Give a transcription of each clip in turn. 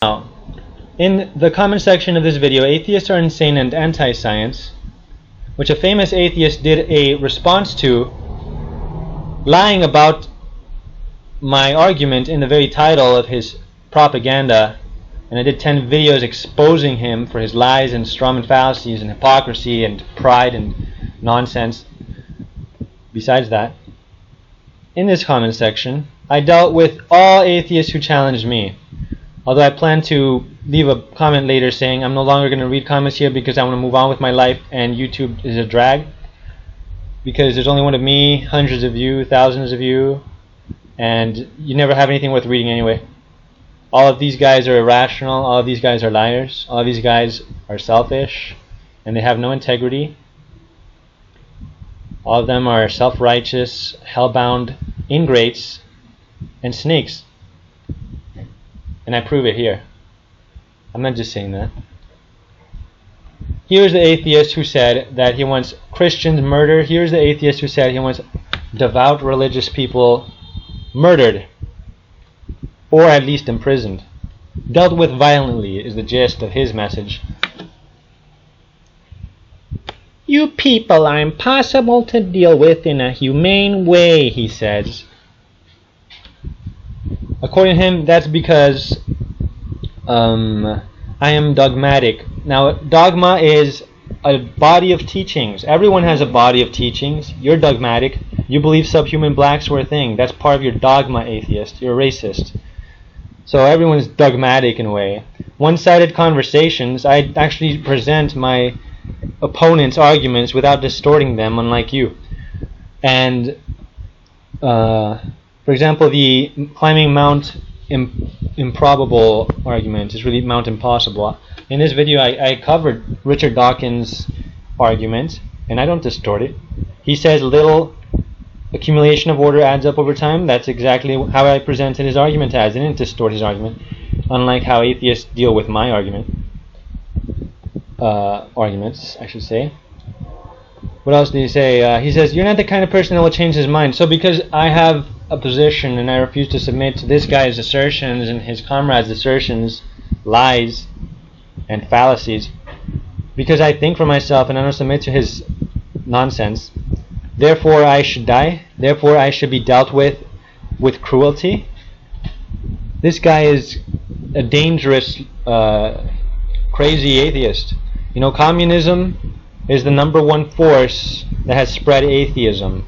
Now, in the comment section of this video, atheists are insane and anti-science, which a famous atheist did a response to, lying about my argument in the very title of his propaganda, and I did 10 videos exposing him for his lies and strawman fallacies and hypocrisy and pride and nonsense. Besides that, in this comment section, I dealt with all atheists who challenged me. Although I plan to leave a comment later saying I'm no longer going to read comments here because I want to move on with my life and YouTube is a drag. Because there's only one of me, hundreds of you, thousands of you, and you never have anything worth reading anyway. All of these guys are irrational, all of these guys are liars, all of these guys are selfish, and they have no integrity. All of them are self-righteous, hell-bound ingrates, and snakes. And I prove it here. I'm not just saying that. Here's the atheist who said that he wants Christians murdered. Here's the atheist who said he wants devout religious people murdered, or at least imprisoned. Dealt with violently is the gist of his message. You people are impossible to deal with in a humane way, he says. According to him, that's because I am dogmatic. Now, dogma is a body of teachings. Everyone has a body of teachings. You're dogmatic. You believe subhuman blacks were a thing. That's part of your dogma, atheist. You're a racist. So everyone's dogmatic in a way. One-sided conversations, I actually present my opponent's arguments without distorting them, unlike you. And for example, the climbing Mount Improbable argument is really Mount Impossible. In this video, I covered Richard Dawkins' argument, and I don't distort it. He says little accumulation of order adds up over time. That's exactly how I presented his argument as. I didn't distort his argument, unlike how atheists deal with my arguments, I should say. What else did he say? He says, you're not the kind of person that will change his mind. So because I have a position and I refuse to submit to this guy's assertions and his comrades' assertions, lies, and fallacies, because I think for myself and I don't submit to his nonsense, therefore I should die, therefore I should be dealt with cruelty. This guy is a dangerous, crazy atheist. You know, communism is the #1 force that has spread atheism.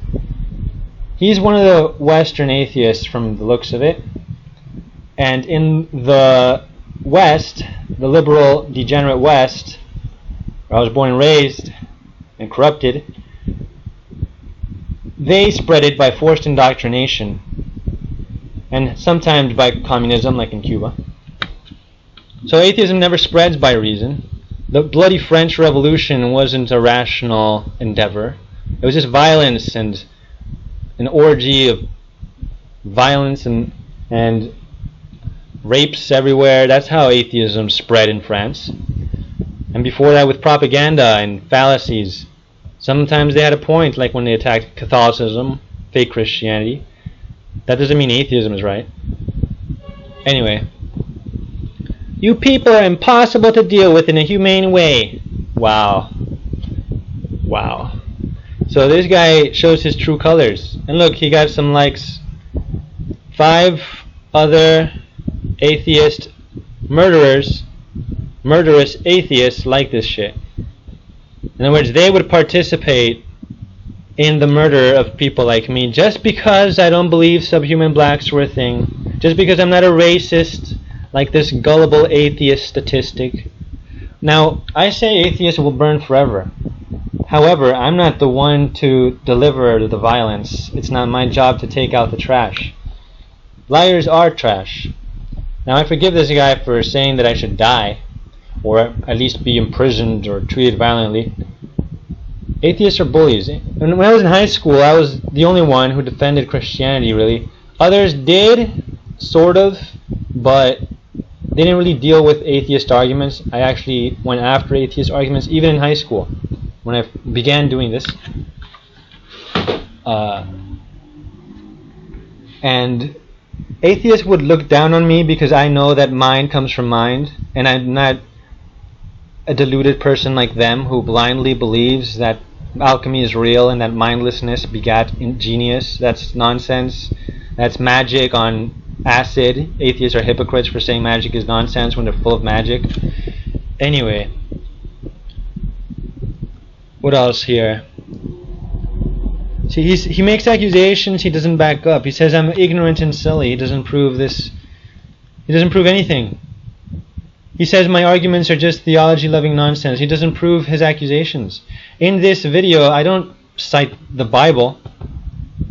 He's one of the Western atheists from the looks of it. And in the West, the liberal, degenerate West, where I was born and raised and corrupted, they spread it by forced indoctrination, and sometimes by communism, like in Cuba. So atheism never spreads by reason. The bloody French Revolution wasn't a rational endeavor. It was just violence and an orgy of violence and rapes everywhere. That's how atheism spread in France. And before that with propaganda and fallacies. Sometimes they had a point, like when they attacked Catholicism, fake Christianity. That doesn't mean atheism is right. Anyway. You people are impossible to deal with in a humane way. Wow. Wow. So this guy shows his true colors. And look, he got some likes. 5 other atheist murderous atheists like this shit. In other words, they would participate in the murder of people like me just because I don't believe subhuman blacks were a thing. Just because I'm not a racist like this gullible atheist statistic. Now, I say atheists will burn forever. However, I'm not the one to deliver the violence. It's not my job to take out the trash. Liars are trash. Now, I forgive this guy for saying that I should die, or at least be imprisoned or treated violently. Atheists are bullies. And when I was in high school, I was the only one who defended Christianity, really. Others did, sort of, but they didn't really deal with atheist arguments. I actually went after atheist arguments, even in high school, when I began doing this. And atheists would look down on me because I know that mind comes from mind, and I'm not a deluded person like them who blindly believes that alchemy is real and that mindlessness begat genius. That's nonsense. That's magic on acid. Atheists are hypocrites for saying magic is nonsense when they're full of magic. Anyway, what else here? See, he makes accusations he doesn't back up. He says I'm ignorant and silly. He doesn't prove this. He doesn't prove anything. He says my arguments are just theology-loving nonsense. He doesn't prove his accusations. In this video, I don't cite the Bible,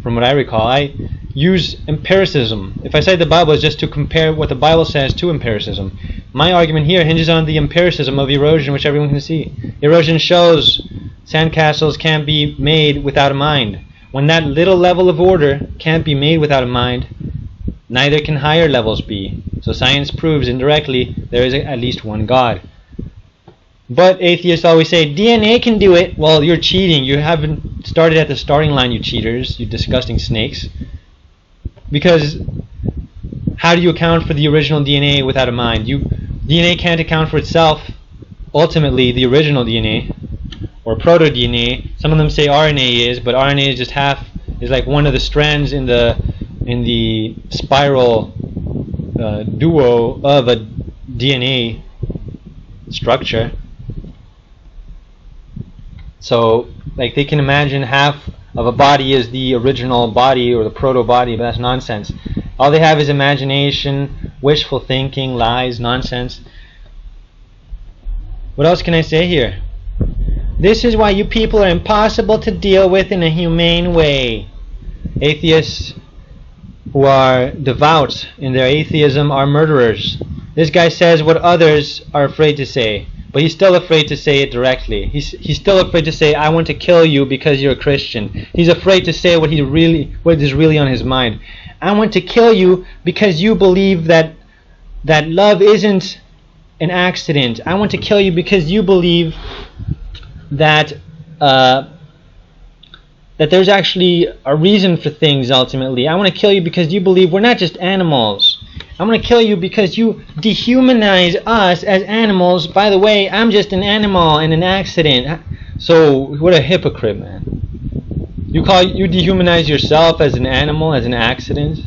from what I recall. I use empiricism. If I cite the Bible, it's just to compare what the Bible says to empiricism. My argument here hinges on the empiricism of erosion, which everyone can see. Erosion shows sandcastles can't be made without a mind. When that little level of order can't be made without a mind, neither can higher levels be. So science proves indirectly there is at least one God. But atheists always say, DNA can do it. Well, you're cheating. You haven't started at the starting line, you cheaters, you disgusting snakes. Because how do you account for the original DNA without a mind? DNA can't account for itself. Ultimately, the original DNA, or proto-DNA, some of them say RNA is, but RNA is just is like one of the strands in the spiral duo of a DNA structure. So, like, they can imagine half of a body is the original body or the proto-body, but that's nonsense. All they have is imagination, wishful thinking, lies, nonsense. What else can I say here? This is why you people are impossible to deal with in a humane way. Atheists who are devout in their atheism are murderers. This guy says what others are afraid to say, but he's still afraid to say it directly. He's still afraid to say, I want to kill you because you're a Christian. He's afraid to say what is really on his mind. I want to kill you because you believe that love isn't an accident. I want to kill you because you believe that there's actually a reason for things ultimately. I want to kill you because you believe we're not just animals. I'm going to kill you because you dehumanize us as animals. By the way, I'm just an animal and an accident. So, what a hypocrite, man. You dehumanize yourself as an animal, as an accident?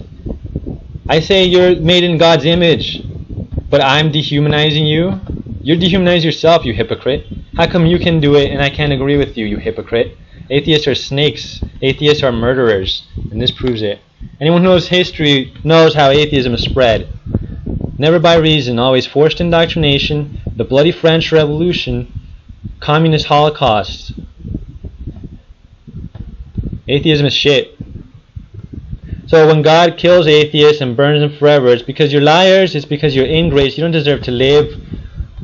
I say you're made in God's image, but I'm dehumanizing you? You dehumanize yourself, you hypocrite. How come you can do it and I can't agree with you, you hypocrite? Atheists are snakes. Atheists are murderers. And this proves it. Anyone who knows history knows how atheism is spread. Never by reason, always forced indoctrination, the bloody French Revolution, communist holocaust. Atheism is shit. So when God kills atheists and burns them forever, it's because you're liars, it's because you're ingrates. You don't deserve to live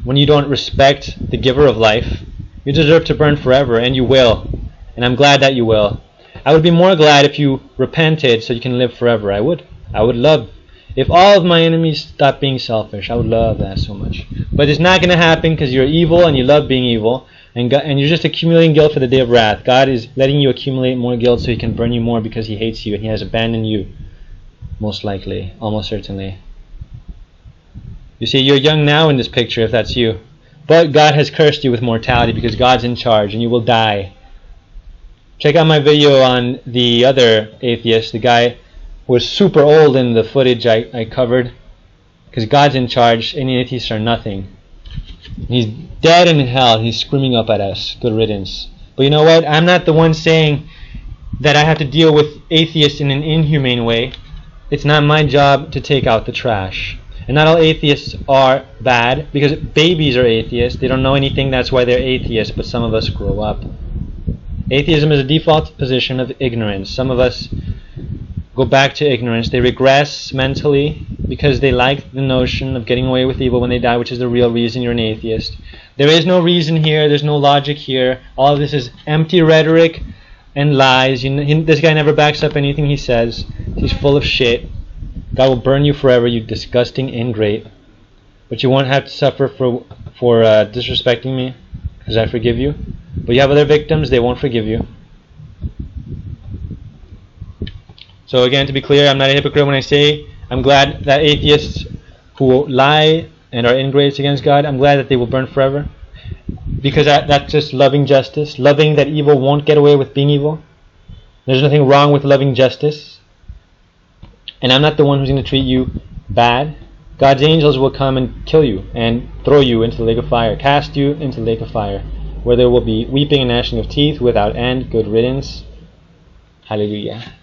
when you don't respect the giver of life. You deserve to burn forever, and you will. And I'm glad that you will. I would be more glad if you repented so you can live forever. I would love. If all of my enemies stopped being selfish, I would love that so much. But it's not going to happen because you're evil and you love being evil. And you're just accumulating guilt for the day of wrath. God is letting you accumulate more guilt so he can burn you more because he hates you and he has abandoned you. Most likely. Almost certainly. You see, you're young now in this picture if that's you. But God has cursed you with mortality because God's in charge and you will die. Check out my video on the other atheist, the guy who was super old in the footage I covered. Because God's in charge, any atheists are nothing. He's dead in hell, he's screaming up at us. Good riddance. But you know what? I'm not the one saying that I have to deal with atheists in an inhumane way. It's not my job to take out the trash. And not all atheists are bad, because babies are atheists. They don't know anything, that's why they're atheists, but some of us grow up. Atheism is a default position of ignorance. Some of us go back to ignorance. They regress mentally because they like the notion of getting away with evil when they die, which is the real reason you're an atheist. There is no reason here. There's no logic here. All of this is empty rhetoric and lies. This guy never backs up anything he says. He's full of shit. God will burn you forever, you disgusting ingrate. But you won't have to suffer for disrespecting me, because I forgive you. But you have other victims, they won't forgive you. So again, to be clear, I'm not a hypocrite when I say I'm glad that atheists who lie and are ingrates against God, I'm glad that they will burn forever. Because that's just loving justice, loving that evil won't get away with being evil. There's nothing wrong with loving justice. And I'm not the one who's going to treat you bad. God's angels will come and kill you and throw you into the lake of fire, cast you into the lake of fire, where there will be weeping and gnashing of teeth without end. Good riddance. Hallelujah.